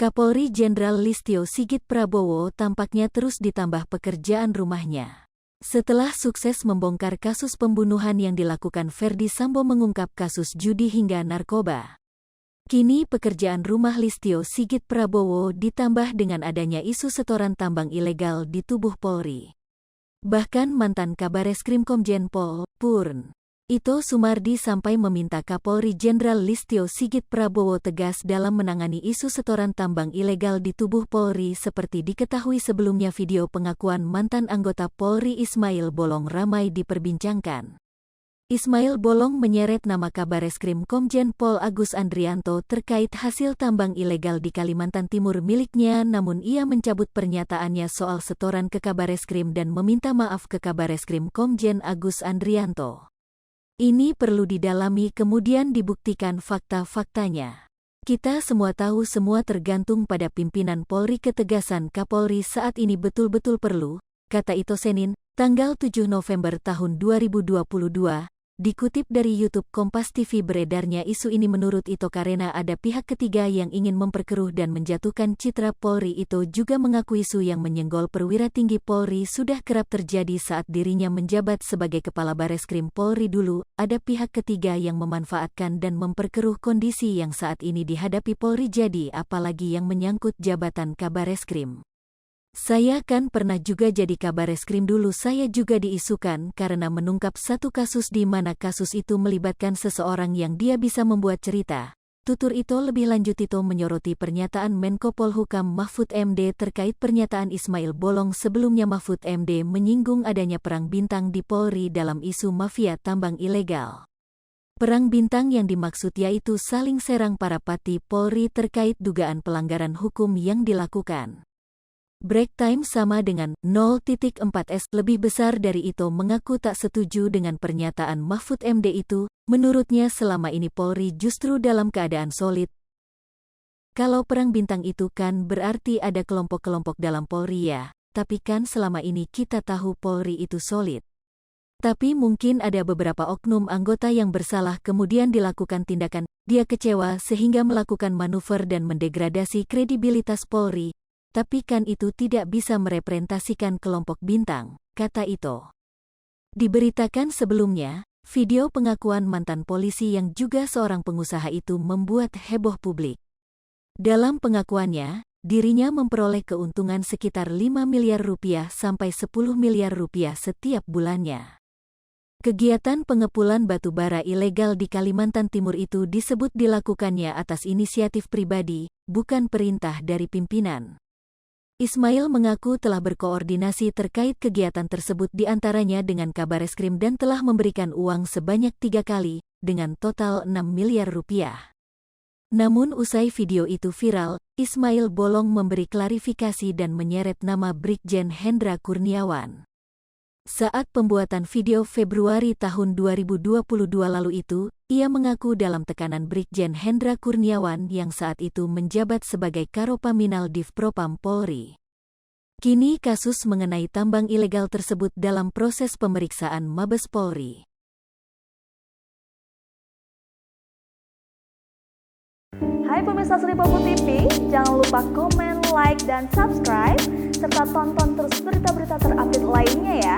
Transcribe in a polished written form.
Kapolri Jenderal Listio Sigit Prabowo tampaknya terus ditambah pekerjaan rumahnya. Setelah sukses membongkar kasus pembunuhan yang dilakukan Ferdy Sambo mengungkap kasus judi hingga narkoba. Kini pekerjaan rumah Listio Sigit Prabowo ditambah dengan adanya isu setoran tambang ilegal di tubuh Polri. Bahkan mantan Kabareskrim Komjen Pol, Purn. Ito Sumardi sampai meminta Kapolri Jenderal Listio Sigit Prabowo tegas dalam menangani isu setoran tambang ilegal di tubuh Polri seperti diketahui sebelumnya video pengakuan mantan anggota Polri Ismail Bolong ramai diperbincangkan. Ismail Bolong menyeret nama Kabareskrim Komjen Pol Agus Andrianto terkait hasil tambang ilegal di Kalimantan Timur miliknya, namun ia mencabut pernyataannya soal setoran ke Kabareskrim dan meminta maaf ke Kabareskrim Komjen Agus Andrianto. Ini perlu didalami kemudian dibuktikan fakta-faktanya. Kita semua tahu semua tergantung pada pimpinan Polri. Ketegasan Kapolri saat ini betul-betul perlu, kata Ito Senin, tanggal 7 November tahun 2022. Dikutip dari YouTube Kompas TV, beredarnya isu ini menurut Ito karena ada pihak ketiga yang ingin memperkeruh dan menjatuhkan citra Polri. Ito juga mengaku isu yang menyenggol perwira tinggi Polri sudah kerap terjadi saat dirinya menjabat sebagai Kepala Bareskrim Polri dulu. Ada pihak ketiga yang memanfaatkan dan memperkeruh kondisi yang saat ini dihadapi Polri, jadi apalagi yang menyangkut jabatan Kabareskrim. Saya kan pernah juga jadi Kabareskrim dulu. Saya juga diisukan karena mengungkap satu kasus di mana kasus itu melibatkan seseorang yang dia bisa membuat cerita. Tutur Ito. Lebih lanjut, Ito menyoroti pernyataan Menko Polhukam Mahfud MD terkait pernyataan Ismail Bolong sebelumnya. Mahfud MD menyinggung adanya perang bintang di Polri dalam isu mafia tambang ilegal. Perang bintang yang dimaksud yaitu saling serang para pati Polri terkait dugaan pelanggaran hukum yang dilakukan. Break time sama dengan 0.4S lebih besar dari Ito mengaku tak setuju dengan pernyataan Mahfud MD itu. Menurutnya selama ini Polri justru dalam keadaan solid. Kalau perang bintang itu kan berarti ada kelompok-kelompok dalam Polri ya, tapi kan selama ini kita tahu Polri itu solid. Tapi mungkin ada beberapa oknum anggota yang bersalah kemudian dilakukan tindakan, dia kecewa sehingga melakukan manuver dan mendegradasi kredibilitas Polri. Tapi kan itu tidak bisa merepresentasikan kelompok bintang, kata Ito. Diberitakan sebelumnya, video pengakuan mantan polisi yang juga seorang pengusaha itu membuat heboh publik. Dalam pengakuannya, dirinya memperoleh keuntungan sekitar 5 miliar rupiah sampai 10 miliar rupiah setiap bulannya. Kegiatan pengepulan batu bara ilegal di Kalimantan Timur itu disebut dilakukannya atas inisiatif pribadi, bukan perintah dari pimpinan. Ismail mengaku telah berkoordinasi terkait kegiatan tersebut diantaranya dengan Kabareskrim dan telah memberikan uang sebanyak 3 kali, dengan total 6 miliar rupiah. Namun usai video itu viral, Ismail Bolong memberi klarifikasi dan menyeret nama Brigjen Hendra Kurniawan. Saat pembuatan video Februari tahun 2022 lalu itu, ia mengaku dalam tekanan Brigjen Hendra Kurniawan yang saat itu menjabat sebagai Karopaminal Divpropam Polri. Kini kasus mengenai tambang ilegal tersebut dalam proses pemeriksaan Mabes Polri. Hai pemirsa Sri Popo TV, jangan lupa komen, like, dan subscribe, serta tonton terus berita-berita terupdate lainnya ya.